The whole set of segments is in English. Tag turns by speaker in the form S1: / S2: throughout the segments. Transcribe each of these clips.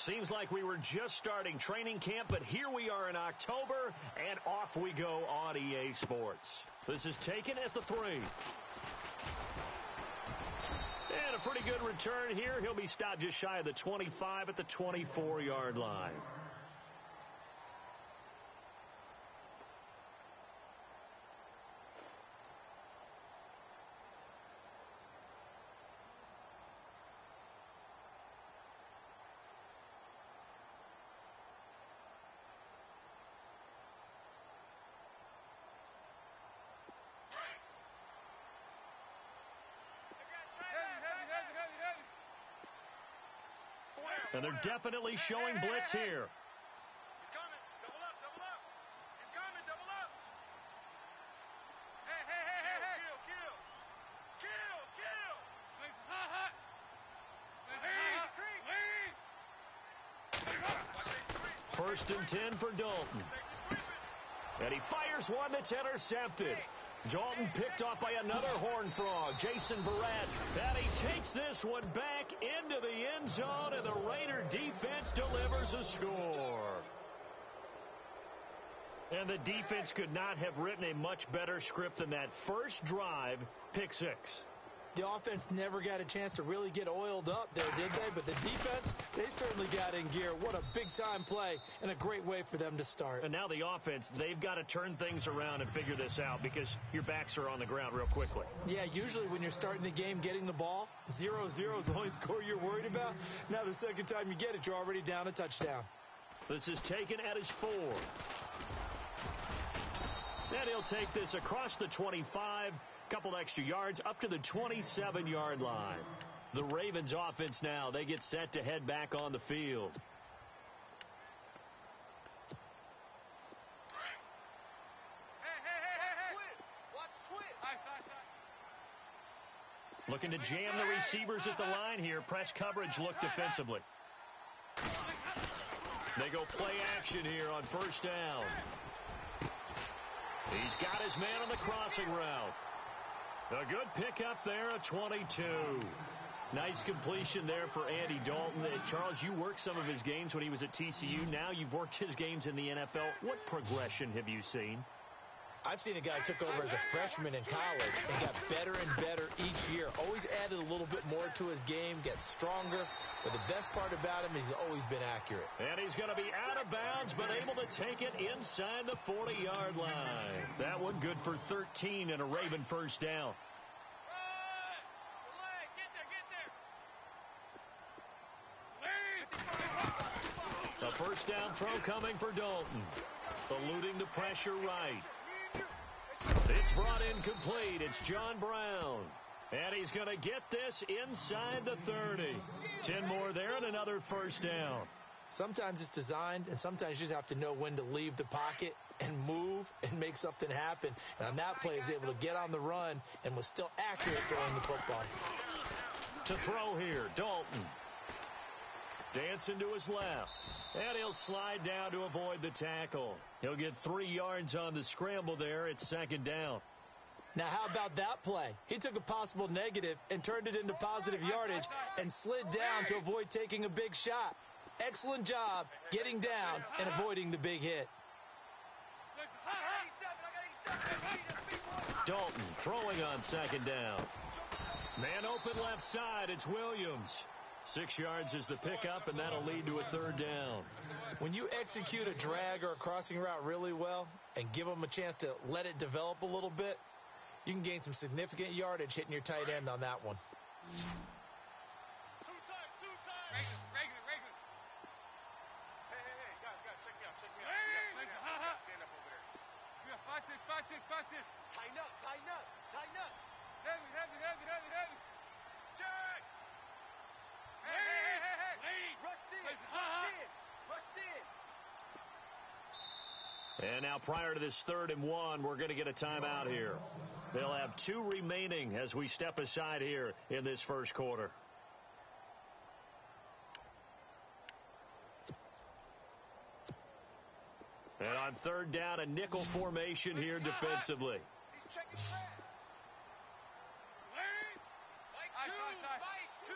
S1: Seems like we were just starting training camp, but here we are in October, and off we go on EA Sports. This is taken at the 3. And a pretty good return here. He'll be stopped just shy of the 25 at the 24-yard line. And they're definitely showing blitz here.
S2: He's coming. Double up, double up. He's coming, double up. Kill.
S1: First and 10 for Dalton. And he fires one that's intercepted. Dalton picked off by another Horned Frog, Jason Verrett. And he takes this one back into the end zone, and the Raider defense delivers a score. And the defense could not have written a much better script than that first drive, pick 6.
S3: The offense never got a chance to really get oiled up there, did they? But the defense, they certainly got in gear. What a big-time play and a great way for them to start.
S1: And now the offense, they've got to turn things around and figure this out because your backs are on the ground real quickly.
S3: Yeah, usually when you're starting the game getting the ball, 0-0 is the only score you're worried about. Now the second time you get it, you're already down a touchdown.
S1: This is taken at his 4. And he'll take this across the 25. Couple extra yards up to the 27-yard line. The Ravens offense now, they get set to head back on the field.
S2: Watch twist.
S1: Looking to jam the receivers at the line here. Press coverage look defensively. They go play action here on first down. He's got his man on the crossing route. A good pickup there, a 22. Nice completion there for Andy Dalton. Charles, you worked some of his games when he was at TCU. Now you've worked his games in the NFL. What progression have you seen?
S3: I've seen a guy who took over as a freshman in college and got better and better each year. Always added a little bit more to his game, gets stronger. But the best part about him, he's always been accurate.
S1: And he's going to be out of bounds, but able to take it inside the 40-yard line. That one good for 13 and a Raven first down. A first down throw coming for Dalton. Eluding the pressure right. It's brought in complete. It's John Brown. And he's going to get this inside the 30. 10 more there and another first down.
S3: Sometimes it's designed, and sometimes you just have to know when to leave the pocket and move and make something happen. And on that play, he's able to get on the run and was still accurate throwing the football.
S1: To throw here, Dalton. Dancing to his left. And he'll slide down to avoid the tackle. He'll get 3 yards on the scramble there. It's second down.
S3: Now, how about that play? He took a possible negative and turned it into positive yardage and slid down to avoid taking a big shot. Excellent job getting down and avoiding the big hit.
S1: Dalton throwing on second down. Man open left side. It's Williams. 6 yards is the pickup, and that'll lead to a third down.
S3: When you execute a drag or a crossing route really well and give them a chance to let it develop a little bit, you can gain some significant yardage hitting your tight end on that one.
S2: Two times. Regular. Hey, guys, check me out. Stand up over there.
S4: Yeah, 5-6.
S2: Tighten up.
S4: Heavy.
S2: Check.
S4: Hey.
S2: Rush in.
S1: And now prior to this 3rd and 1, we're going to get a timeout here. They'll have 2 remaining as we step aside here in this first quarter. And on 3rd down, a nickel formation here defensively.
S2: He's checking back. Like two.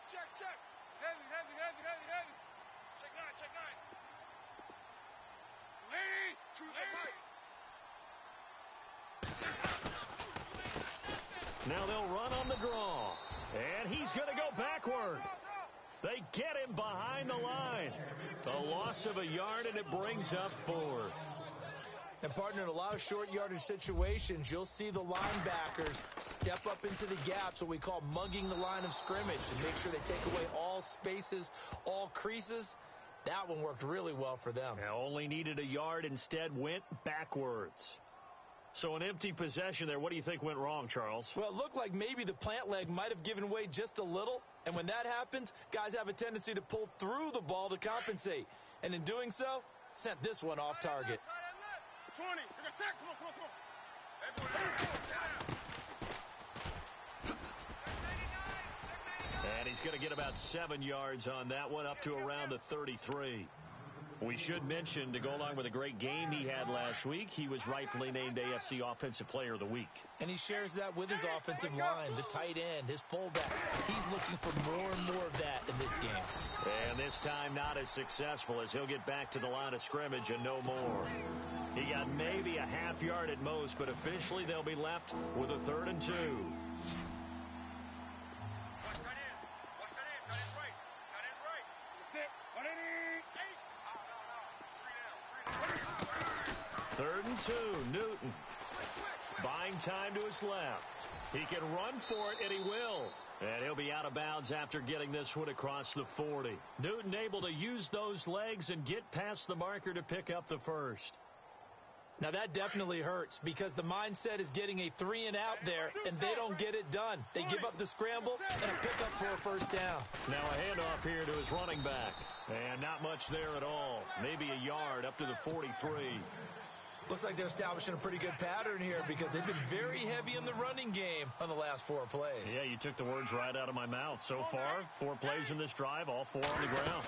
S2: Check.
S4: Heavy.
S2: Check nine.
S4: Lady.
S2: Choose the right.
S1: Now they'll run on the draw. And he's going to go backward. They get him behind the line. A loss of a yard, and it brings up 4th.
S3: And, partner, in a lot of short yardage situations, you'll see the linebackers step up into the gaps, what we call mugging the line of scrimmage, and make sure they take away all spaces, all creases. That one worked really well for them.
S1: Now only needed a yard, instead went backwards. So an empty possession there. What do you think went wrong, Charles?
S3: Well, it looked like maybe the plant leg might have given way just a little. And when that happens, guys have a tendency to pull through the ball to compensate. And in doing so, sent this one off target.
S2: 20. Take a sack. Come on. Hey, boy, check 99.
S1: And he's going to get about 7 yards on that one, up to around the 33. We should mention, to go along with a great game he had last week, he was rightfully named AFC Offensive Player of the Week.
S3: And he shares that with his offensive line, the tight end, his fullback. He's looking for more and more of that in this game.
S1: And this time not as successful, as he'll get back to the line of scrimmage and no more. He got maybe a half yard at most, but officially they'll be left with a 3rd and 2.
S2: Watch that in. Tight end right.
S4: Sit.
S1: 3rd and 2, Newton. Buying time to his left. He can run for it, and he will. And he'll be out of bounds after getting this one across the 40. Newton able to use those legs and get past the marker to pick up the first.
S3: Now, that definitely hurts because the mindset is getting a 3 and out there, and they don't get it done. They give up the scramble and a pickup for a first down.
S1: Now a handoff here to his running back. And not much there at all. Maybe a yard up to the 43.
S3: Looks like they're establishing a pretty good pattern here because they've been very heavy in the running game on the last 4 plays.
S1: Yeah, you took the words right out of my mouth. So far, 4 plays in this drive, all 4 on the ground.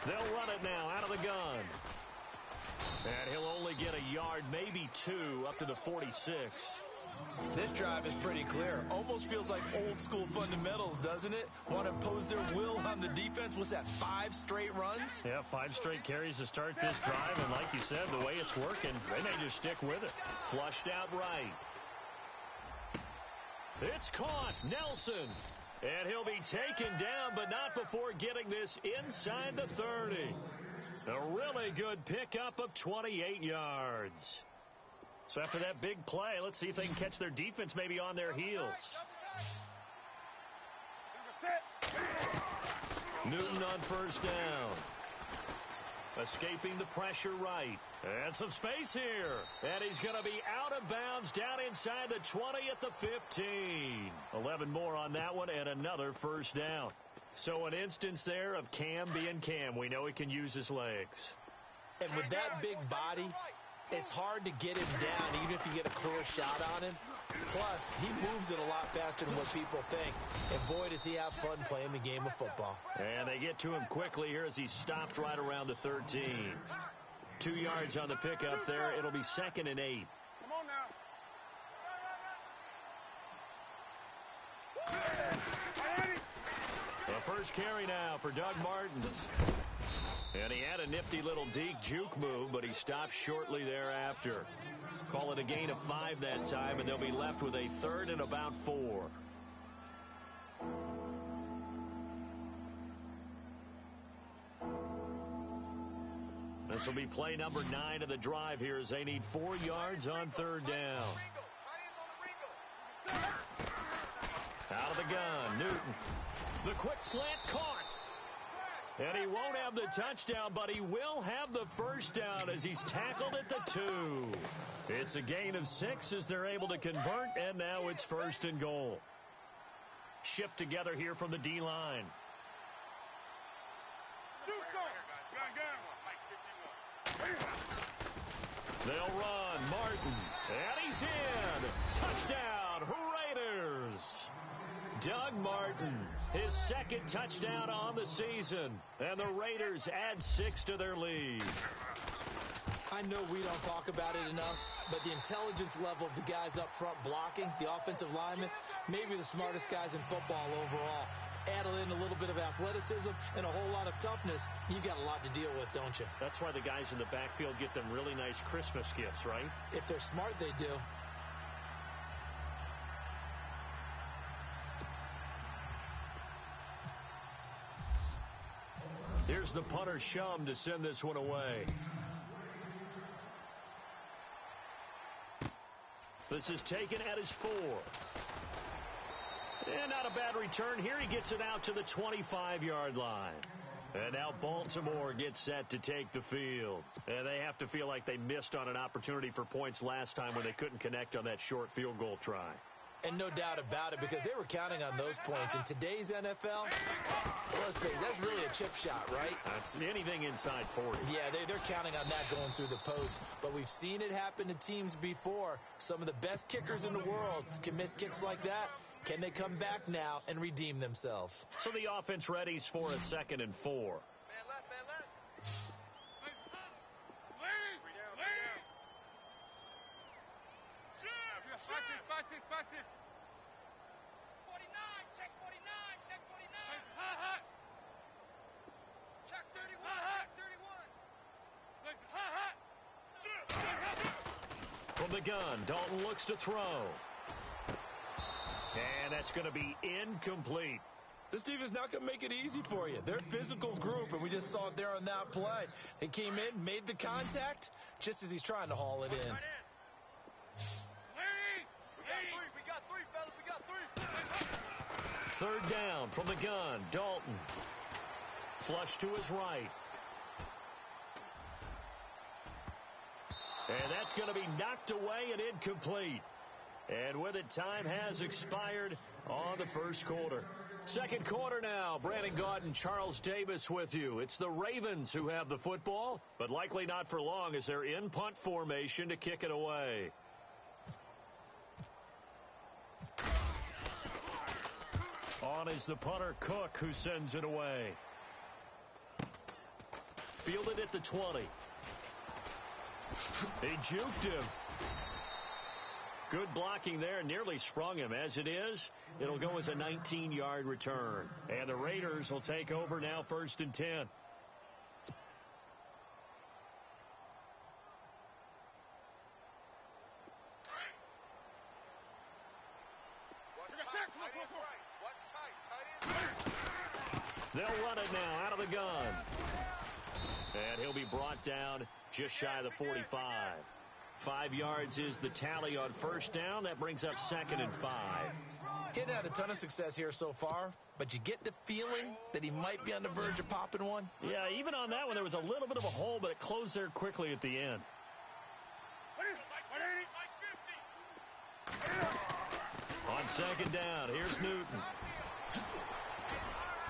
S1: They'll run it now out of the gun. And he'll only get a yard, maybe 2, up to the 46.
S3: This drive is pretty clear. Almost feels like old school fundamentals, doesn't it? Want to impose their will on the defense. What's that, 5 straight runs?
S1: Yeah, 5 straight carries to start this drive. And like you said, the way it's working, they may just stick with it. Flushed out right. It's caught. Nelson. And he'll be taken down, but not before getting this inside the 30. A really good pickup of 28 yards. So after that big play, let's see if they can catch their defense maybe on their heels. Newton on first down. Escaping the pressure right. And some space here. And he's going to be out of bounds down inside the 20 at the 15. 11 more on that one and another first down. So an instance there of Cam being Cam. We know he can use his legs.
S3: And with that big body, it's hard to get him down even if you get a clear shot on him. Plus, he moves it a lot faster than what people think. And boy, does he have fun playing the game of football.
S1: And they get to him quickly here as he's stopped right around the 13. 2 yards on the pickup there. It'll be 2nd and 8.
S4: Come on now.
S1: The first carry now for Doug Martin. And he had a nifty little deke juke move, but he stopped shortly thereafter. Call it a gain of 5 that time, and they'll be left with a 3rd and about 4. This will be play number 9 of the drive here as they need 4 yards on 3rd down. Out of the gun, Newton. The quick slant caught. And he won't have the touchdown, but he will have the first down as he's tackled at the 2. It's a gain of 6 as they're able to convert, and now it's 1st and goal. Shift together here from the D-line. They'll run. Martin. And he's in. Touchdown, Raiders. Doug Martin, his 2nd touchdown on the season. And the Raiders add 6 to their lead.
S3: I know we don't talk about it enough, but the intelligence level of the guys up front blocking, the offensive linemen, maybe the smartest guys in football overall. Add in a little bit of athleticism and a whole lot of toughness, you got a lot to deal with, don't you?
S1: That's why the guys in the backfield get them really nice Christmas gifts, right?
S3: If they're smart, they do.
S1: Here's the punter Shum to send this one away. This is taken at his 4. And not a bad return here. He gets it out to the 25-yard line. And now Baltimore gets set to take the field. And they have to feel like they missed on an opportunity for points last time when they couldn't connect on that short field goal try.
S3: And no doubt about it, because they were counting on those points. In today's NFL, let's face it, that's really a chip shot, right?
S1: That's anything inside 40.
S3: Yeah, they're counting on that going through the post. But we've seen it happen to teams before. Some of the best kickers in the world can miss kicks like that. Can they come back now and redeem themselves?
S1: So the offense readies for a 2nd and 4.
S2: Man left, man left.
S4: Practice.
S2: 49, check 49, check 49. Check 31, check 31.
S1: From the gun, Dalton looks to throw. And that's going to be incomplete.
S3: This defense not going to make it easy for you. They're a physical group, and we just saw it there on that play. They came in, made the contact, just as he's trying to haul it in.
S2: We got three, fellas. We got three.
S1: 3rd down from the gun, Dalton. Flush to his right. And that's going to be knocked away and incomplete. And with it, time has expired on the first quarter. Second quarter now. Brandon Gaudin and Charles Davis with you. It's the Ravens who have the football, but likely not for long as they're in punt formation to kick it away. On is the punter, Cook, who sends it away. Fielded at the 20. He juked him. Good blocking there, nearly sprung him. As it is, it'll go as a 19-yard return. And the Raiders will take over now, 1st and 10. They'll run it now out of the gun. And he'll be brought down just shy of the 45. 5 yards is the tally on 1st down. That brings up 2nd and 5.
S3: He hadn't had a ton of success here so far, but you get the feeling that he might be on the verge of popping one.
S1: Yeah, even on that one, there was a little bit of a hole, but it closed there quickly at the end. On 2nd down, here's Newton.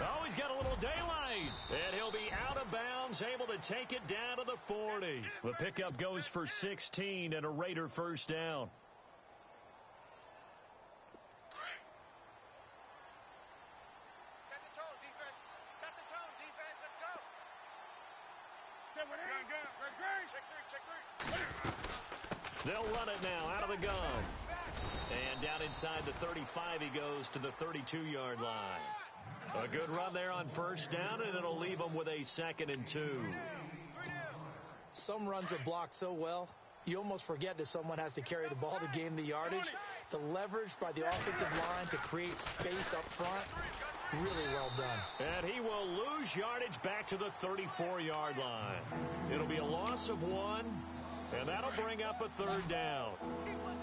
S1: Oh, he's got a little daylight, and he'll be out of bounds, able to take it down to the 40. The pickup goes for 16 and a Raider 1st down.
S2: Set the tone, defense. Set the tone, defense. Let's go. Check 3.
S1: They'll run it now out of the gun. And down inside the 35, he goes to the 32-yard line. A good run there on 1st down, and it'll leave them with a 2nd and 2.
S3: Some runs are blocked so well, you almost forget that someone has to carry the ball to gain the yardage. The leverage by the offensive line to create space up front, really well done.
S1: And he will lose yardage back to the 34-yard line. It'll be a loss of 1, and that'll bring up a 3rd down.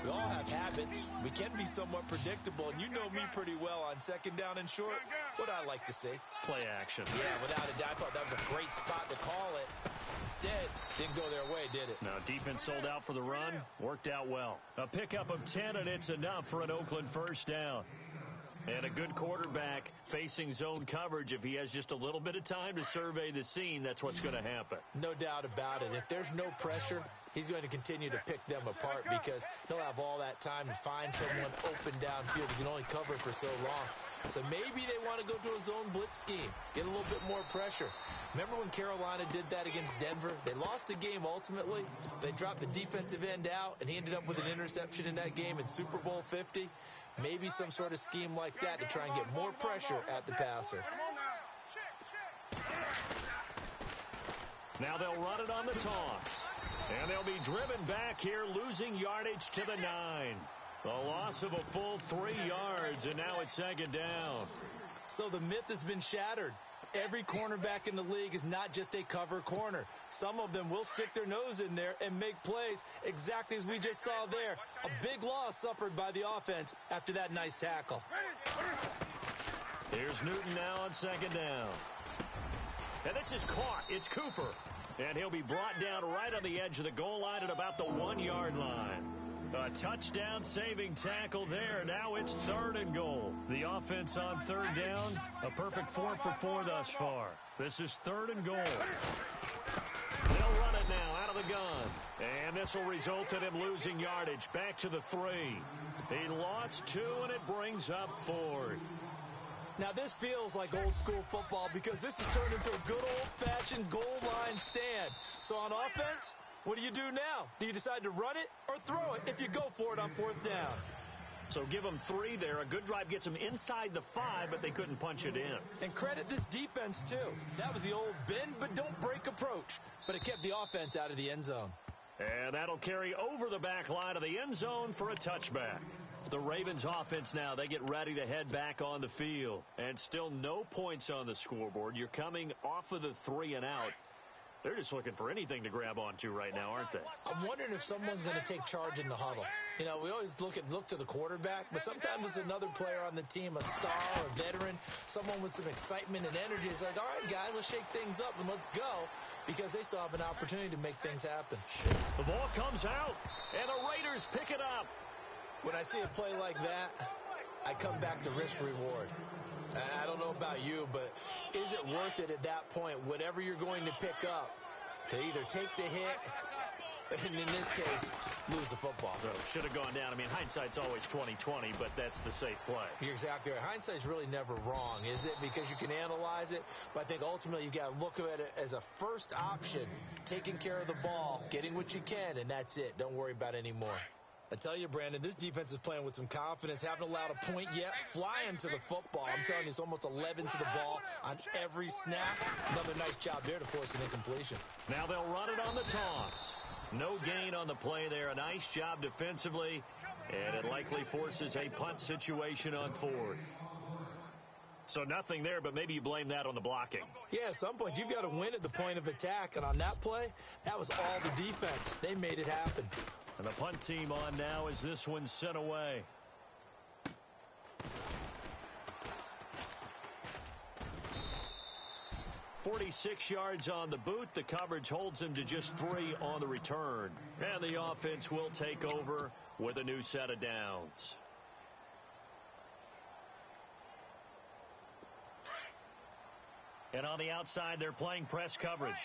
S3: We all have habits. We can be somewhat predictable, and you know me pretty well on 2nd down and short. What I like to see.
S1: Play action.
S3: Yeah, without a doubt. I thought that was a great spot to call it. Instead, didn't go their way, did it?
S1: Now, defense sold out for the run. Worked out well. A pickup of 10, and it's enough for an Oakland 1st down. And a good quarterback facing zone coverage. If he has just a little bit of time to survey the scene, that's what's going to happen.
S3: No doubt about it. If there's no pressure, he's going to continue to pick them apart because he'll have all that time to find someone open downfield. He can only cover for so long. So maybe they want to go to a zone blitz scheme, get a little bit more pressure. Remember when Carolina did that against Denver? They lost the game ultimately. They dropped the defensive end out, and he ended up with an interception in that game in Super Bowl 50. Maybe some sort of scheme like that to try and get more pressure at the passer.
S1: Now they'll run it on the toss. And they'll be driven back here, losing yardage to the 9. A loss of a full 3 yards, and now it's second down.
S3: So the myth has been shattered. Every cornerback in the league is not just a cover corner. Some of them will stick their nose in there and make plays exactly as we just saw there. A big loss suffered by the offense after that nice tackle.
S1: Here's Newton now on second down. And this is caught. It's Cooper. And he'll be brought down right on the edge of the goal line at about the 1-yard line. A touchdown-saving tackle there. Now it's 3rd and goal. The offense on 3rd down, a perfect 4 for 4 thus far. This is 3rd and goal. They'll run it now out of the gun. And this will result in him losing yardage back to the 3. He lost 2, and it brings up 4th.
S3: Now, this feels like old-school football because this has turned into a good old-fashioned goal line stand. So on offense, what do you do now? Do you decide to run it or throw it if you go for it on 4th down?
S1: So give them 3 there. A good drive gets them inside the 5, but they couldn't punch it in.
S3: And credit this defense, too. That was the old bend but don't break approach, but it kept the offense out of the end zone.
S1: And that'll carry over the back line of the end zone for a touchback. The Ravens offense now, they get ready to head back on the field. And still no points on the scoreboard. You're coming off of the 3 and out. They're just looking for anything to grab onto right now, aren't they?
S3: I'm wondering if someone's going to take charge in the huddle. You know, we always look to the quarterback, but sometimes it's another player on the team, a star, a veteran, someone with some excitement and energy. It's like, all right, guys, let's shake things up and let's go, because they still have an opportunity to make things happen.
S1: The ball comes out, and the Raiders pick it up.
S3: When I see a play like that, I come back to risk-reward. I don't know about you, but is it worth it at that point, whatever you're going to pick up, to either take the hit, and in this case, lose the football?
S1: So should have gone down. I mean, hindsight's always 20/20, but that's the safe play.
S3: You're exactly right. Hindsight's really never wrong, is it? Because you can analyze it, but I think ultimately you got to look at it as a first option, taking care of the ball, getting what you can, and that's it. Don't worry about it anymore. I tell you, Brandon, this defense is playing with some confidence. Haven't allowed a point yet. Flying to the football. I'm telling you, it's almost 11 to the ball on every snap. Another nice job there to force an incompletion.
S1: Now they'll run it on the toss. No gain on the play there. A nice job defensively, and it likely forces a punt situation on 4th. So nothing there, but maybe you blame that on the blocking.
S3: Yeah, at some point, you've got to win at the point of attack. And on that play, that was all the defense. They made it happen.
S1: And the punt team on now as this one's sent away. .46 yards on the boot. The coverage holds him to just 3 on the return. And the offense will take over with a new set of downs. And on the outside, they're playing press coverage.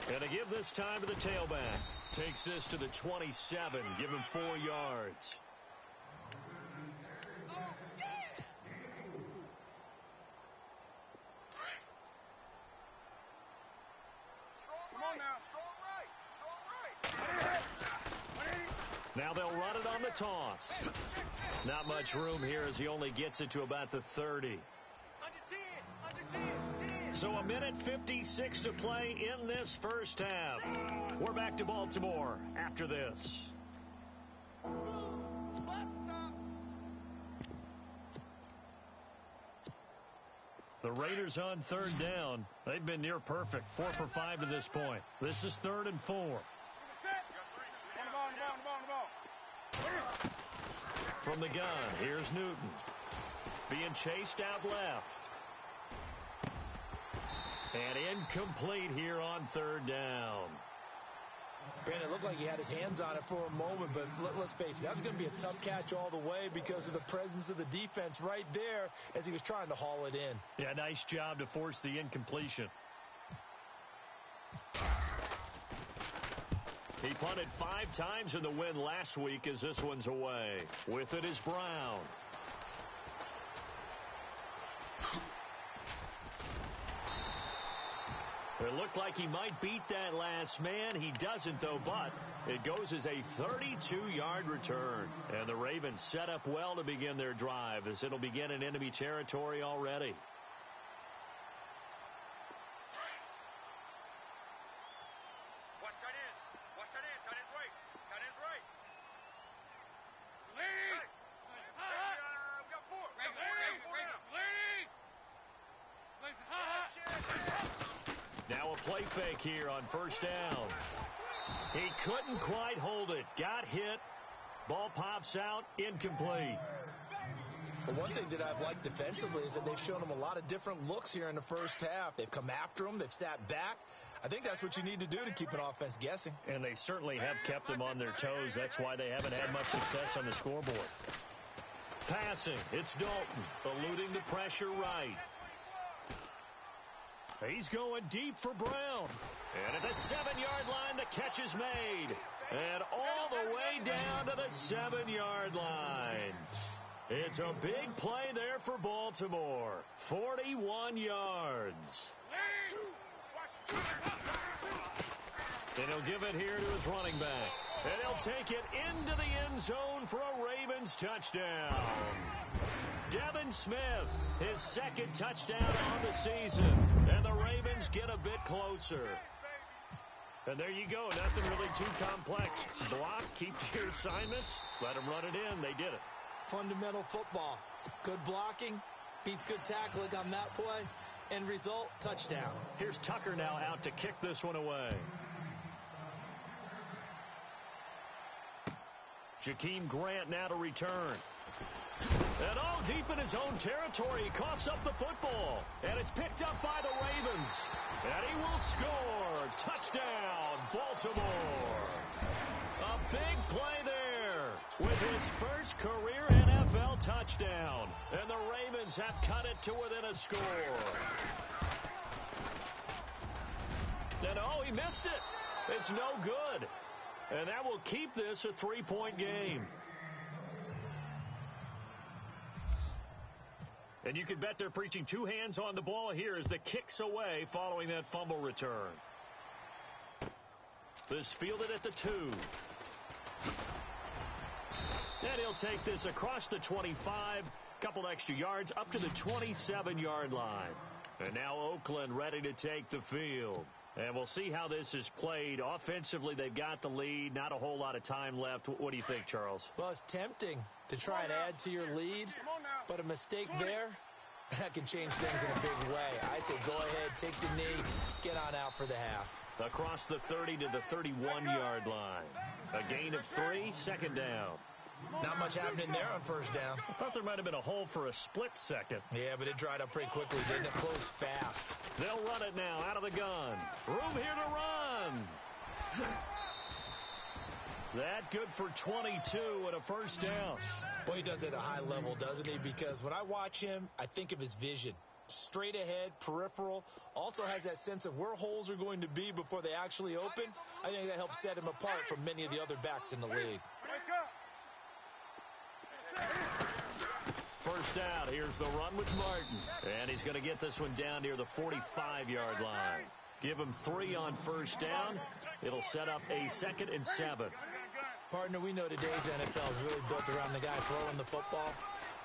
S1: And to give this time to the tailback. Takes this to the 27. Give him 4 yards. Now they'll run it on the toss. Not much room here as he only gets it to about the 30. So a minute 56 to play in this first half. We're back to Baltimore after this. The Raiders on 3rd down. They've been near perfect. 4 for 5 to this point. This is 3rd and 4. From the gun, here's Newton. Being chased out left. And incomplete here on 3rd down.
S3: Brandon, it looked like he had his hands on it for a moment, but let's face it, that was going to be a tough catch all the way because of the presence of the defense right there as he was trying to haul it in.
S1: Yeah, nice job to force the incompletion. He punted 5 times in the win last week as this one's away. With it is Brown. It looked like he might beat that last man. He doesn't, though, but it goes as a 32-yard return. And the Ravens set up well to begin their drive as it'll begin in enemy territory already.
S2: Watch tight end. Watch tight end. Tight end's right. Tight end's right.
S4: Lady!
S2: Hey. We got four. We got four down.
S4: Lady!
S1: Now a play fake here on first down. He couldn't quite hold it. Got hit. Ball pops out. Incomplete.
S3: Well, one thing that I've liked defensively is that they've shown him a lot of different looks here in the first half. They've come after him. They've sat back. I think that's what you need to do to keep an offense guessing.
S1: And they certainly have kept them on their toes. That's why they haven't had much success on the scoreboard. Passing. It's Dalton. Eluding the pressure right. He's going deep for Brown. And at the 7-yard line, the catch is made. And all the way down to the 7-yard line. It's a big play there for Baltimore. 41 yards. And he'll give it here to his running back. And he'll take it into the end zone for a Ravens touchdown. Devin Smith, his second touchdown on the season. And the Ravens get a bit closer. And there you go. Nothing really too complex. Block, keep to your assignments, let them run it in. They did it.
S3: Fundamental football. Good blocking, beats good tackling on that play. End result, touchdown.
S1: Here's Tucker now out to kick this one away. Jakeem Grant now to return. And all deep in his own territory, he coughs up the football. And it's picked up by the Ravens. And he will score. Touchdown, Baltimore. A big play there with his first career NFL touchdown. And the Ravens have cut it to within a score. And oh, he missed it. It's no good. And that will keep this a 3-point game. And you can bet they're preaching two hands on the ball here as the kick's away following that fumble return. This fielded at the 2. And he'll take this across the 25, couple extra yards up to the 27-yard line. And now Oakland ready to take the field. And we'll see how this is played. Offensively, they've got the lead. Not a whole lot of time left. What do you think, Charles?
S3: Well, it's tempting to try and add to your lead, but a mistake there, that can change things in a big way. I say go ahead, take the knee, get on out for the half.
S1: Across the 30 to the 31-yard line. A gain of 3, second down.
S3: Not much happening there on first down.
S1: I thought there might have been a hole for a split second.
S3: Yeah, but it dried up pretty quickly, didn't it? Closed fast.
S1: They'll run it now out of the gun. Room here to run. That good for 22 and a first down.
S3: Boy, he does it at a high level, doesn't he? Because when I watch him, I think of his vision. Straight ahead, peripheral. Also has that sense of where holes are going to be before they actually open. I think that helps set him apart from many of the other backs in the league.
S1: First down. Here's the run with Martin. And he's going to get this one down near the 45-yard line. Give him 3 on first down. It'll set up a 2nd and 7.
S3: Partner, we know today's NFL is really built around the guy throwing the football.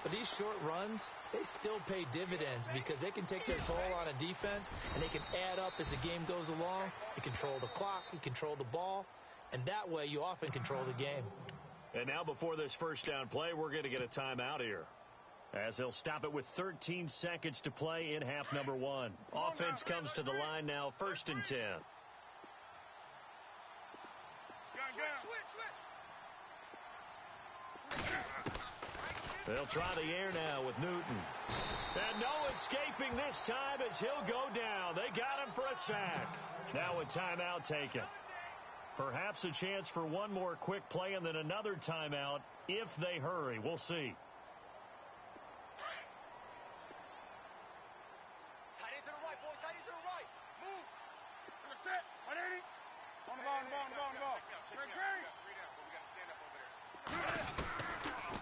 S3: But these short runs, they still pay dividends because they can take their toll on a defense, and they can add up as the game goes along. You control the clock, you control the ball, and that way you often control the game.
S1: And now before this first down play, we're going to get a timeout here, as they'll stop it with 13 seconds to play in half number 1. Offense comes to the line now, 1st and 10. They'll try the air now with Newton. And no escaping this time as he'll go down. They got him for a sack. Now a timeout taken. Perhaps a chance for one more quick play and then another timeout if they hurry. We'll see.
S2: Tight end to the right, boy. Tight end to the right. Move.
S4: Set. On the ball.
S2: Check me out. 3 down, but we got to stand up over there.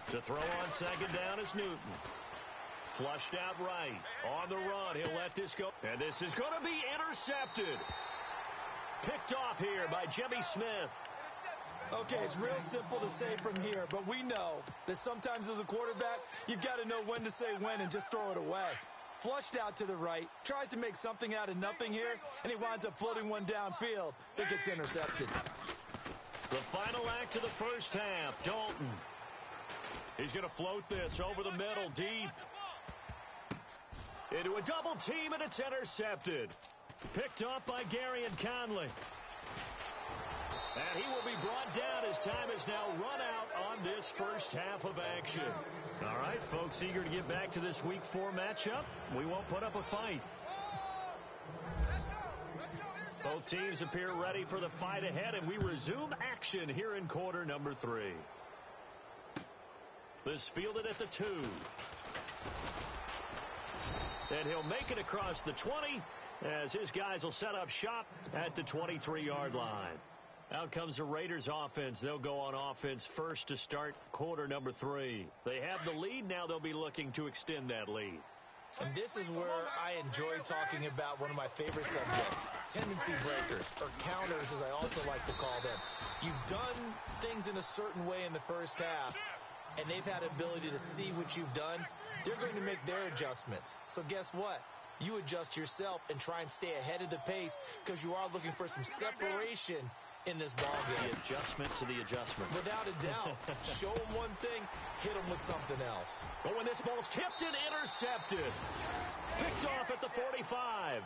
S1: To throw on second down is Newton. Flushed out right. On the run, he'll let this go. And this is going to be intercepted. Picked off here by Jimmy Smith.
S3: Okay, it's real simple to say from here, but we know that sometimes as a quarterback, you've got to know when to say when and just throw it away. Flushed out to the right, tries to make something out of nothing here, and he winds up floating one downfield that gets intercepted.
S1: The final act of the first half, Dalton. He's going to float this over the middle, deep. Into a double team, and it's intercepted. Picked off by Gary and Conley. And he will be brought down as time is now run out on this first half of action. All right, folks, eager to get back to this Week 4 matchup. We won't put up a fight. Both teams appear ready for the fight ahead, and we resume action here in quarter number 3. This fielded at the 2. And he'll make it across the 20 as his guys will set up shop at the 23-yard line. Out comes the Raiders offense. They'll go on offense first to start quarter number 3. They have the lead. Now they'll be looking to extend that lead.
S3: And this is where I enjoy talking about one of my favorite subjects, tendency breakers, or counters as I also like to call them. You've done things in a certain way in the first half, and they've had ability to see what you've done. They're going to make their adjustments. So guess what? You adjust yourself and try and stay ahead of the pace because you are looking for some separation in this ballgame.
S1: The adjustment to the adjustment.
S3: Without a doubt. Show them one thing, hit them with something else.
S1: But when this ball's tipped and intercepted. Picked off at the 45.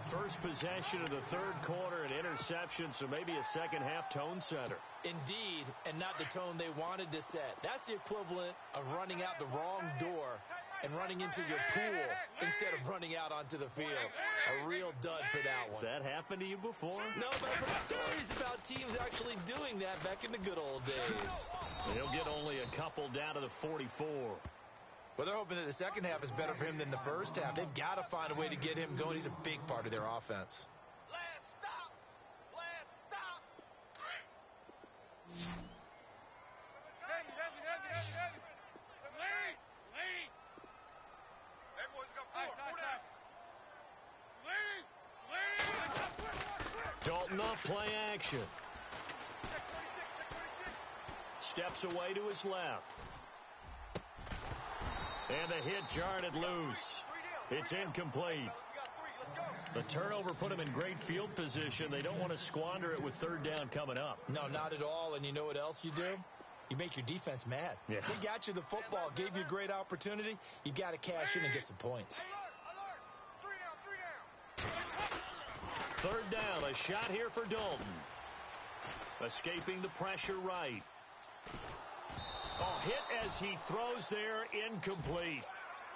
S1: First possession of the third quarter, an interception, so maybe a second half tone setter.
S3: Indeed, and not the tone they wanted to set. That's the equivalent of running out the wrong door and running into your pool instead of running out onto the field. A real dud for that one.
S1: Has that happened to you before?
S3: No, but I've heard stories about teams actually doing that back in the good old days.
S1: He'll get only a couple down to the 44.
S3: Well, they're hoping that the second half is better for him than the first half. They've got to find a way to get him going. He's a big part of their offense.
S2: Last stop. Last stop. Lead. Everyone's got four. Lead.
S1: Dalton off play action. Steps away to his left. And the hit jarred it loose. It's incomplete. The turnover put him in great field position. They don't want to squander it with third down coming up.
S3: No, not at all. And you know what else you do? You make your defense mad.
S1: Yeah.
S3: They got you the football, gave you a great opportunity. You got to cash in and get some points.
S1: Third down, a shot here for Dalton. Escaping the pressure right. Hit as he throws there, incomplete.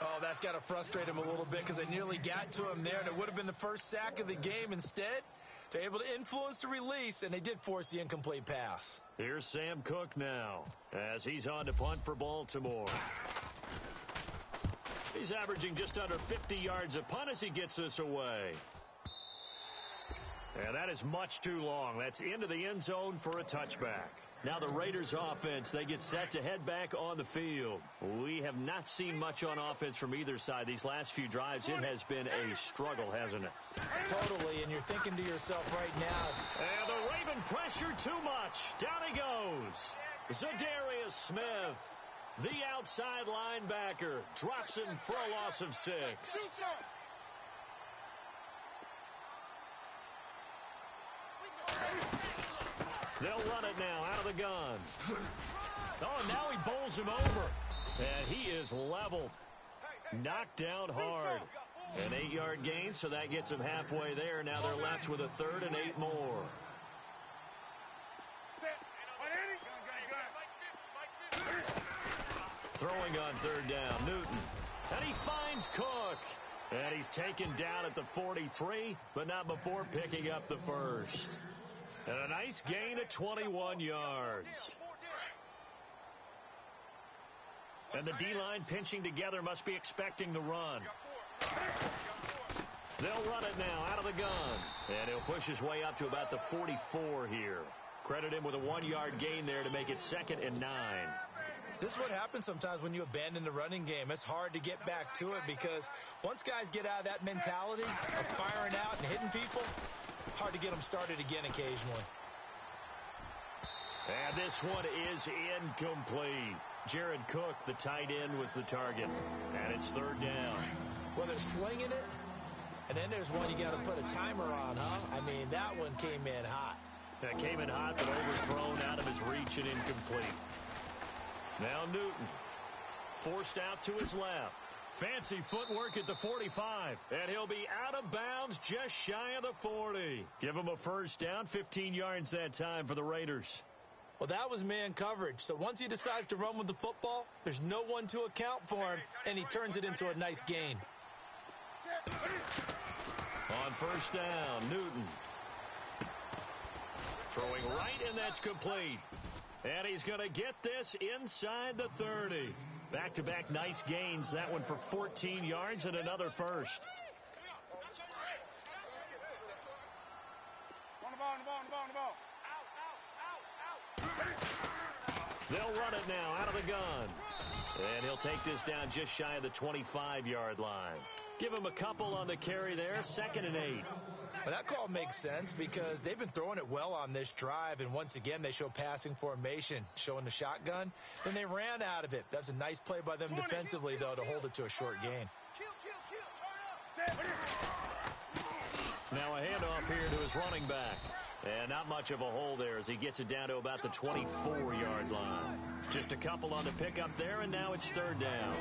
S3: Oh, that's got to frustrate him a little bit because they nearly got to him there, and it would have been the first sack of the game. Instead, they're able to influence the release, and they did force the incomplete pass.
S1: Here's Sam Cook now as he's on to punt for Baltimore. He's averaging just under 50 yards a punt as he gets this away. And that is much too long. That's into the end zone for a touchback. Now the Raiders offense, they get set to head back on the field. We have not seen much on offense from either side. These last few drives, it has been a struggle, hasn't it?
S3: Totally, and you're thinking to yourself right now.
S1: And the Raven pressure too much. Down he goes. Zadarius Smith, the outside linebacker, drops him for a loss of 6. They'll run it now out of the gun. Oh, and now he bowls him over. And he is leveled. Knocked down hard. An 8-yard gain, so that gets him halfway there. Now they're left with a third and 8 more. Throwing on third down, Newton. And he finds Cook. And he's taken down at the 43, but not before picking up the first. And a nice gain of 21 yards. And the D-line pinching together must be expecting the run. They'll run it now out of the gun. And he'll push his way up to about the 44 here. Credit him with a 1-yard gain there to make it 2nd and 9.
S3: This is what happens sometimes when you abandon the running game. It's hard to get back to it because once guys get out of that mentality of firing out and hitting people, hard to get them started again occasionally.
S1: And this one is incomplete. Jared Cook, the tight end, was the target. And it's third down.
S3: Well, they're slinging it, and then there's one you got to put a timer on, huh? I mean, that one came in hot.
S1: That came in hot, but overthrown out of his reach and incomplete. Now Newton, forced out to his left. Fancy footwork at the 45, and he'll be out of bounds just shy of the 40. Give him a first down, 15 yards that time for the Raiders.
S3: Well, that was man coverage, so once he decides to run with the football, there's no one to account for him, and he turns it into a nice gain.
S1: On first down, Newton. Throwing right, and that's complete. And he's going to get this inside the 30. Back-to-back nice gains. That one for 14 yards and another first.
S4: On the ball.
S1: They'll run it now out of the gun. And he'll take this down just shy of the 25-yard line. Give him a couple on the carry there, 2nd and 8.
S3: Well, that call makes sense because they've been throwing it well on this drive, and once again they show passing formation, showing the shotgun. Then they ran out of it. That's a nice play by them defensively, though, to hold it to a short gain.
S1: Now a handoff here to his running back. And not much of a hole there as he gets it down to about the 24-yard line. Just a couple on the pickup there, and now it's third down.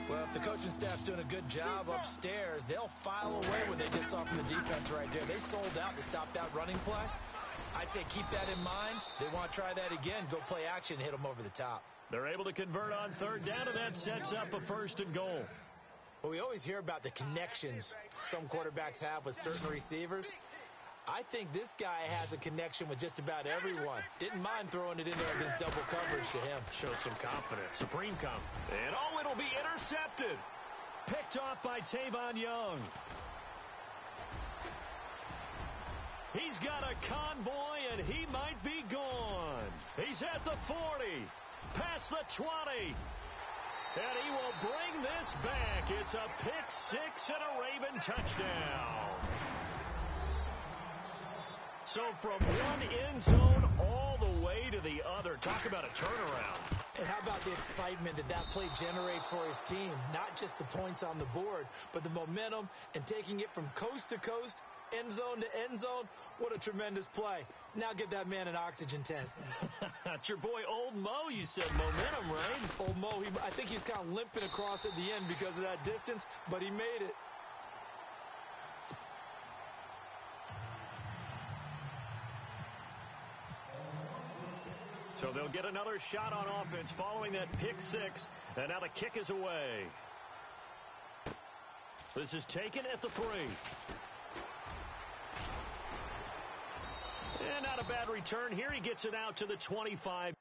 S3: Well, if the coaching staff's doing a good job upstairs, they'll file away what they just saw from the defense right there. They sold out to stop that running play. I'd say keep that in mind. They want to try that again. Go play action, hit them over the top.
S1: They're able to convert on third down, and that sets up a 1st and goal.
S3: Well, we always hear about the connections some quarterbacks have with certain receivers. I think this guy has a connection with just about everyone. Didn't mind throwing it in there against double coverage to him.
S1: Shows some confidence, supreme confidence. And it'll be intercepted. Picked off by Tavon Young. He's got a convoy, and he might be gone. He's at the 40, past the 20. And he will bring this back. It's a pick six and a Raven touchdown. So from one end zone all the way to the other. Talk about a turnaround.
S3: And how about the excitement that play generates for his team? Not just the points on the board, but the momentum and taking it from coast to coast, end zone to end zone. What a tremendous play. Now get that man an oxygen tent.
S1: That's your boy Old Mo. You said momentum, right?
S3: Old Mo, I think he's kind of limping across at the end because of that distance, but he made it.
S1: So they'll get another shot on offense following that pick six. And now the kick is away. This is taken at the 3. And not a bad return here. He gets it out to the 25.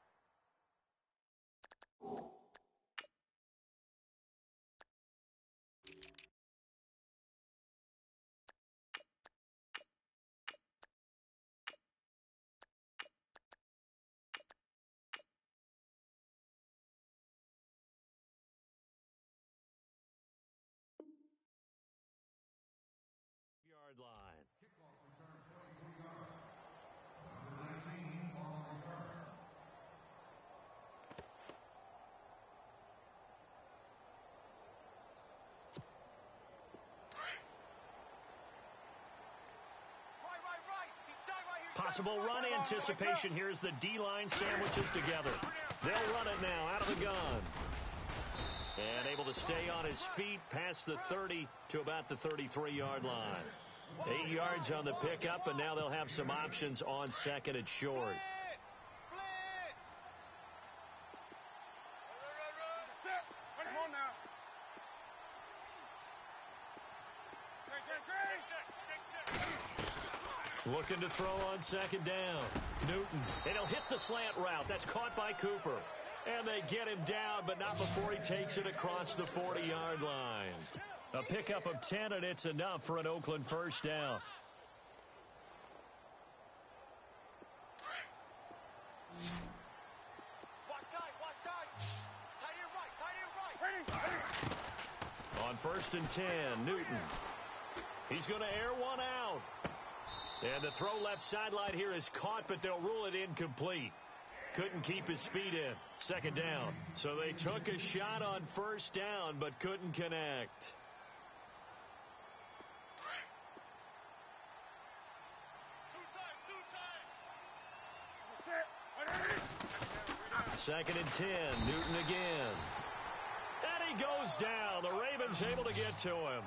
S1: Possible run anticipation. Here's the D-line sandwiches together. They'll run it now out of the gun. And able to stay on his feet past the 30 to about the 33-yard line. 8 yards on the pickup, and now they'll have some options on second and short. Looking to throw on second down. Newton. And he'll hit the slant route. That's caught by Cooper. And they get him down, but not before he takes it across the 40-yard line. A pickup of 10, and it's enough for an Oakland first down.
S2: Watch time.
S1: first and 10. Newton. He's going to air one out. And the throw left sideline here is caught, but they'll rule it incomplete. Couldn't keep his feet in. Second down. So they took a shot on first down, but couldn't connect. Second and 10. Newton again. And he goes down. The Ravens able to get to him.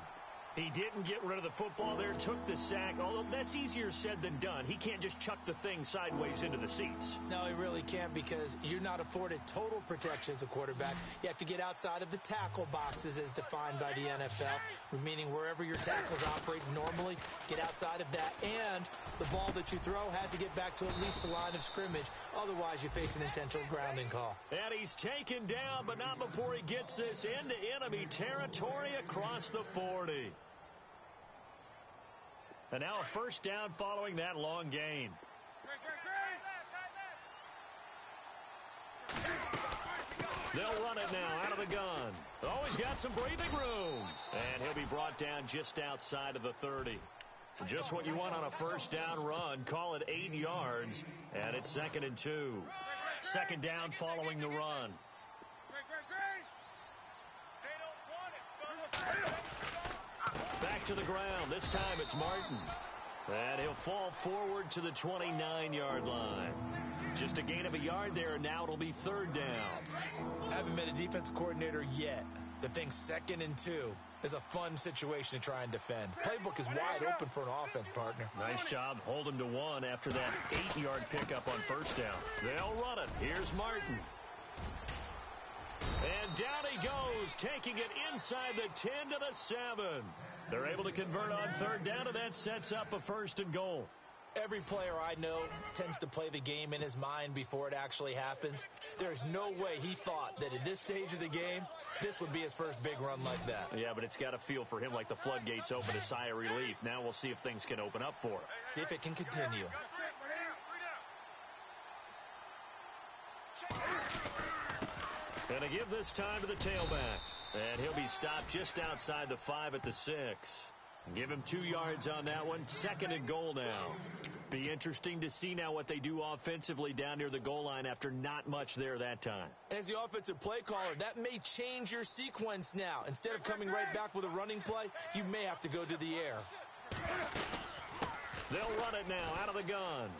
S1: He didn't get rid of the football there, took the sack, although that's easier said than done. He can't just chuck the thing sideways into the seats.
S3: No, he really can't, because you're not afforded total protection as a quarterback. You have to get outside of the tackle boxes as defined by the NFL, meaning wherever your tackles operate normally, get outside of that, and the ball that you throw has to get back to at least the line of scrimmage. Otherwise, you face an intentional grounding call.
S1: And he's taken down, but not before he gets this into enemy territory across the 40. And now a first down following that long gain. They'll run it now out of the gun. Oh, he's got some breathing room. And he'll be brought down just outside of the 30. Just what you want on a first down run. Call it 8 yards. And it's second and 2. Second down following the run. Back to the ground. This time it's Martin. And he'll fall forward to the 29-yard line. Just a gain of a yard there, and now it'll be third down.
S3: I haven't met a defensive coordinator yet that thinks second and 2 is a fun situation to try and defend. Playbook is wide open for an offense, partner.
S1: Nice job holding to 1 after that 8-yard pickup on first down. They'll run it. Here's Martin. And down he goes, taking it inside the 10 to the 7. They're able to convert on third down, and that sets up a first and goal.
S3: Every player I know tends to play the game in his mind before it actually happens. There's no way he thought that at this stage of the game, this would be his first big run like that.
S1: Yeah, but it's got to feel for him like the floodgates open, a sigh of relief. Now we'll see if things can open up for him.
S3: See if it can continue.
S1: And to give this time to the tailback. And he'll be stopped just outside the 5 at the 6. Give him 2 yards on that one. Second and goal now. Be interesting to see now what they do offensively down near the goal line after not much there that time.
S3: As the offensive play caller, that may change your sequence now. Instead of coming right back with a running play, you may have to go to the air.
S1: They'll run it now out of the gun.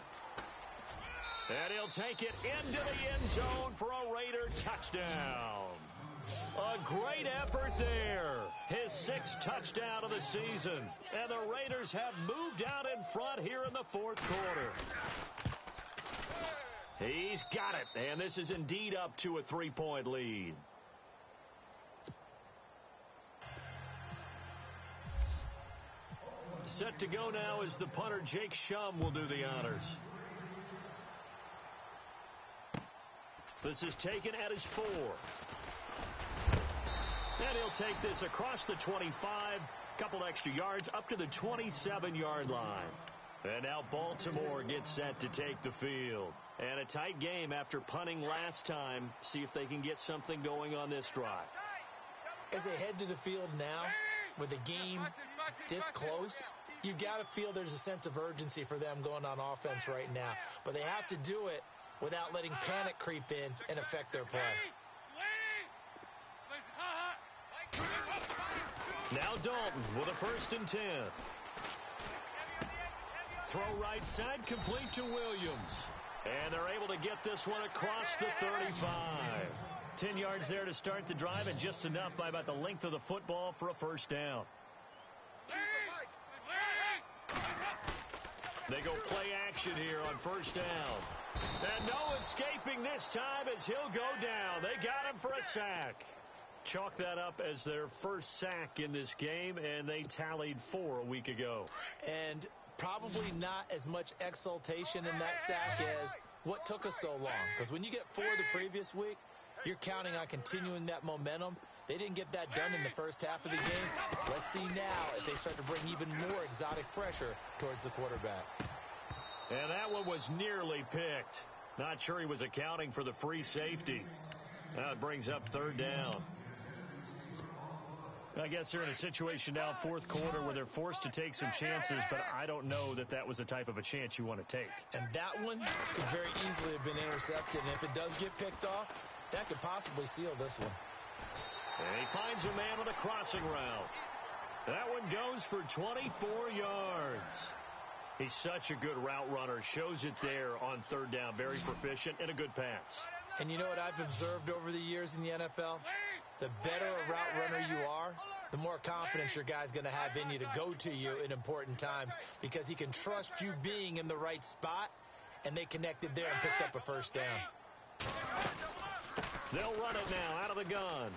S1: And he'll take it into the end zone for a Raider touchdown. A great effort there. His 6th touchdown of the season. And the Raiders have moved out in front here in the 4th quarter. He's got it. And this is indeed up to a 3-point lead. Set to go now as the punter Jake Shum will do the honors. This is taken at his 4. And he'll take this across the 25, couple extra yards up to the 27-yard line. And now Baltimore gets set to take the field. And a tight game after punting last time. See if they can get something going on this drive.
S3: As they head to the field now, with the game this close, you've got to feel there's a sense of urgency for them going on offense right now. But they have to do it without letting panic creep in and affect their play.
S1: Now Dalton with a first and 10. Throw right side, complete to Williams. And they're able to get this one across the 35. 10 yards there to start the drive, and just enough by about the length of the football for a first down. They go play action here on first down. And no escaping this time as he'll go down. They got him for a sack. Chalk that up as their first sack in this game, and they tallied 4 a week ago.
S3: And probably not as much exultation in that sack as what took us so long. Because when you get 4 the previous week, you're counting on continuing that momentum. They didn't get that done in the first half of the game. Let's see now if they start to bring even more exotic pressure towards the quarterback.
S1: And that one was nearly picked. Not sure he was accounting for the free safety. Now it brings up third down. I guess they're in a situation now, fourth quarter, where they're forced to take some chances, but I don't know that that was the type of a chance you want to take.
S3: And that one could very easily have been intercepted, and if it does get picked off, that could possibly seal this one.
S1: And he finds a man on a crossing route. That one goes for 24 yards. He's such a good route runner. Shows it there on third down. Very proficient and a good pass.
S3: And you know what I've observed over the years in the NFL? The better a route runner you are, the more confidence your guy's going to have in you to go to you in important times because he can trust you being in the right spot, and they connected there and picked up a first down.
S1: They'll run it now out of the gun.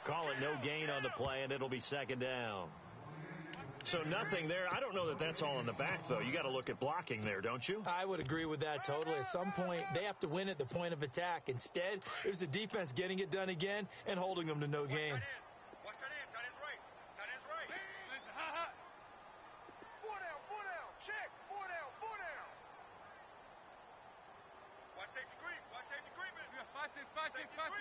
S1: Call it no gain on the play, and it'll be second down. So nothing there. I don't know that that's all in the back, though. You got to look at blocking there, don't you?
S3: I would agree with that totally. At some point, they have to win at the point of attack. Instead, it was the defense getting it done again and holding them to no gain.
S2: Watch that end. Tight end's right. Tight end's right. Four down. Check. Four down. Watch safety creep. We got 5-6. Hey, check.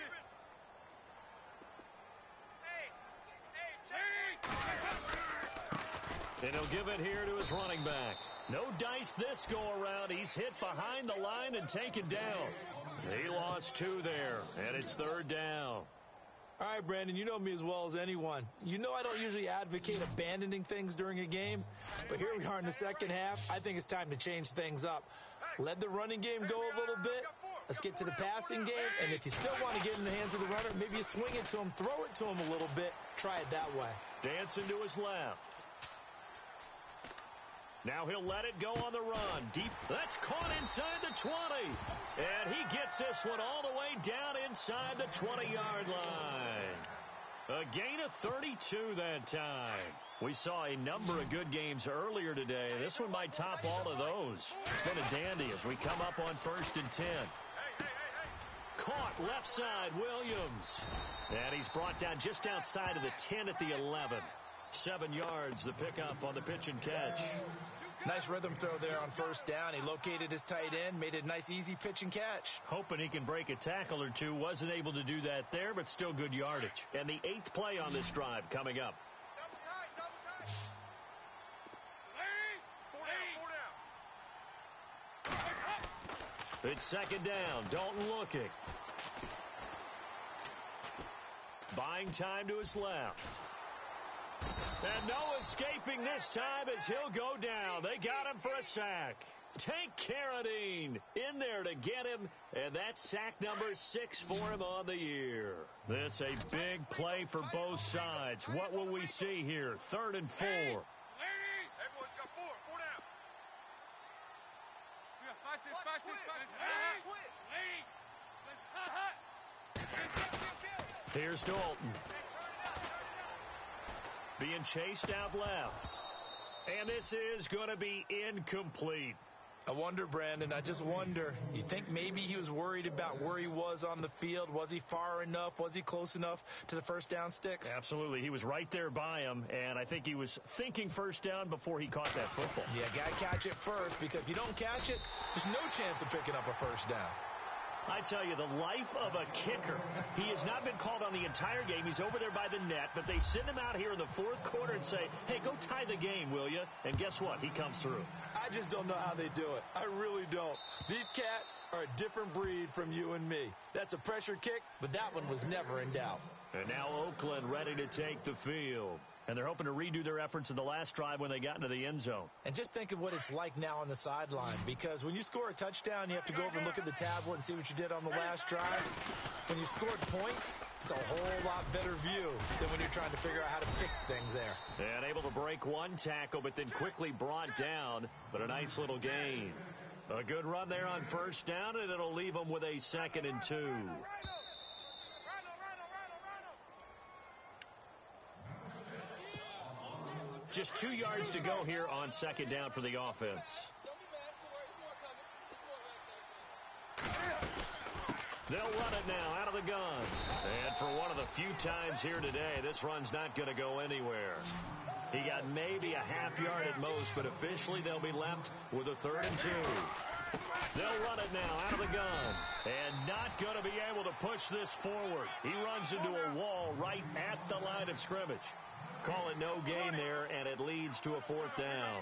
S1: And he'll give it here to his running back. No dice this go-around. He's hit behind the line and taken down. He lost 2 there, and it's third down.
S3: All right, Brandon, you know me as well as anyone. You know I don't usually advocate abandoning things during a game, but here we are in the second half. I think it's time to change things up. Let the running game go a little bit. Let's get to the passing game, and if you still want to get in the hands of the runner, maybe you swing it to him, throw it to him a little bit, try it that way.
S1: Dancing to his left. Now he'll let it go on the run. Deep. That's caught inside the 20. And he gets this one all the way down inside the 20-yard line. A gain of 32 that time. We saw a number of good games earlier today. This one might top all of those. It's been a dandy as we come up on 1st and 10. Caught left side, Williams. And he's brought down just outside of the 10 at the 11. 7 yards, the pickup on the pitch and catch.
S3: Nice rhythm throw there on first down. He located his tight end, made it a nice, easy pitch and catch.
S1: Hoping he can break a tackle or two. Wasn't able to do that there, but still good yardage. And the 8th play on this drive coming up.
S2: Double tight. Four down.
S1: It's second down. Dalton looking. Buying time to his left. And no escaping this time as he'll go down. They got him for a sack. Tank Carradine in there to get him, and that's sack number 6 for him on the year. This a big play for both sides. What will we see here? 3rd and 4.
S2: Everyone's got four down. We got 5-6.
S1: Here's Dalton. Being chased out left. And this is going to be incomplete.
S3: I wonder, Brandon, I just wonder. You think maybe he was worried about where he was on the field? Was he far enough? Was he close enough to the first down sticks?
S1: Absolutely. He was right there by him, and I think he was thinking first down before he caught that football.
S3: Yeah, got to catch it first, because if you don't catch it, there's no chance of picking up a first down.
S1: I tell you, the life of a kicker. He has not been called on the entire game. He's over there by the net, but they send him out here in the 4th quarter and say, hey, go tie the game, will you? And guess what? He comes through.
S3: I just don't know how they do it. I really don't. These cats are a different breed from you and me. That's a pressure kick, but that one was never in doubt.
S1: And now Oakland ready to take the field. And they're hoping to redo their efforts in the last drive when they got into the end zone.
S3: And just think of what it's like now on the sideline, because when you score a touchdown, you have to go over and look at the tablet and see what you did on the last drive. When you scored points, it's a whole lot better view than when you're trying to figure out how to fix things there.
S1: And able to break one tackle, but then quickly brought down, but a nice little gain. A good run there on first down, and it'll leave them with a 2nd and 2. Just 2 yards to go here on 2nd down for the offense. They'll run it now out of the gun. And for one of the few times here today, this run's not going to go anywhere. He got maybe a half yard at most, but officially they'll be left with a 3rd and 2. They'll run it now out of the gun. And not going to be able to push this forward. He runs into a wall right at the line of scrimmage. Call it no gain there, and it leads to a 4th down.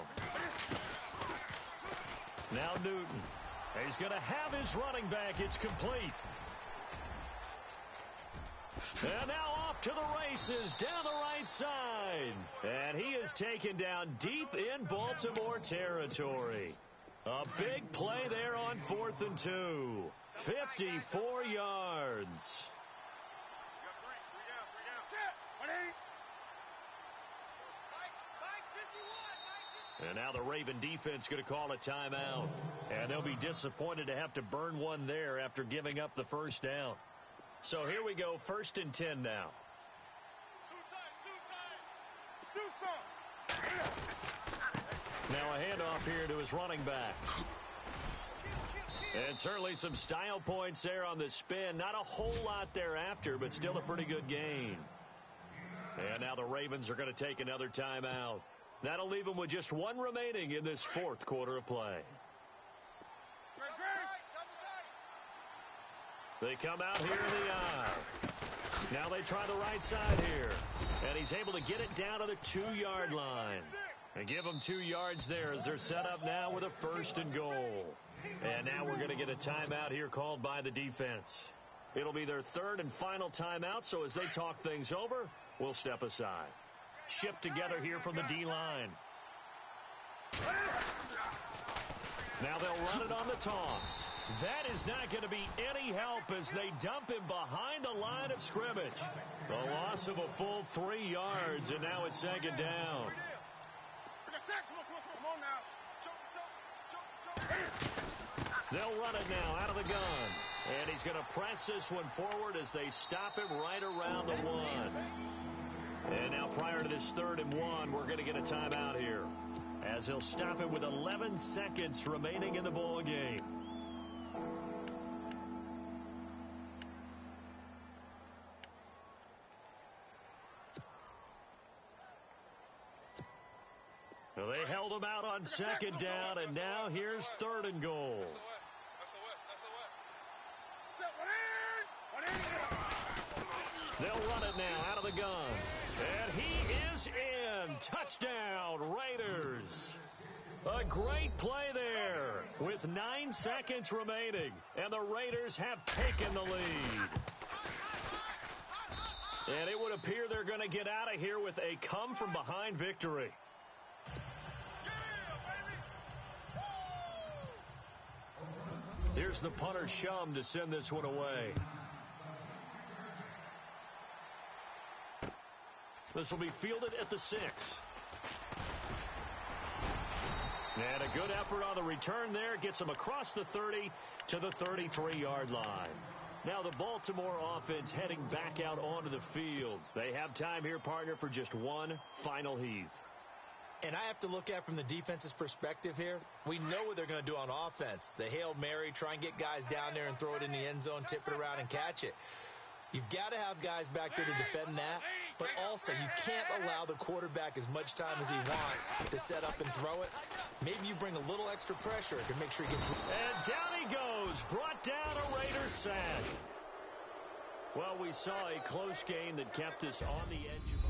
S1: Now Newton. He's going to have his running back. It's complete. And now off to the races down the right side. And he is taken down deep in Baltimore territory. A big play there on 4th and 2. 54 yards. And now the Raven defense going to call a timeout. And they'll be disappointed to have to burn one there after giving up the 1st down. So here we go, 1st and 10 now. Now a handoff here to his running back. And certainly some style points there on the spin. Not a whole lot thereafter, but still a pretty good gain. And now the Ravens are going to take another timeout. That'll leave them with just one remaining in this 4th quarter of play. They come out here in the eye. Now they try the right side here. And he's able to get it down to the 2-yard line. And give them 2 yards there as they're set up now with a 1st and goal. And now we're going to get a timeout here called by the defense. It'll be their 3rd and final timeout, so as they talk things over, we'll step aside. Shift together here from the D-line. Now they'll run it on the toss. That is not going to be any help as they dump him behind the line of scrimmage. A loss of a full 3 yards, and now it's 2nd down. They'll run it now out of the gun. And he's going to press this one forward as they stop him right around the 1. And now prior to this 3rd and 1, we're going to get a timeout here, as he'll stop it with 11 seconds remaining in the ball game. Well, they held him out on 2nd down, and now here's 3rd and goal. They'll run it now out of the gun. And he is in. Touchdown, Raiders. A great play there with 9 seconds remaining. And the Raiders have taken the lead. And it would appear they're going to get out of here with a come-from-behind victory. Here's the punter Shum to send this one away. This will be fielded at the 6. And a good effort on the return there. Gets him across the 30 to the 33-yard line. Now the Baltimore offense heading back out onto the field. They have time here, partner, for just one final heave.
S3: And I have to look at from the defense's perspective here. We know what they're going to do on offense. The Hail Mary, try and get guys down there and throw it in the end zone, tip it around and catch it. You've got to have guys back there to defend that, but also you can't allow the quarterback as much time as he wants to set up and throw it. Maybe you bring a little extra pressure to make sure he gets...
S1: And down he goes, brought down a Raiders sack. Well, we saw a close game that kept us on the edge of...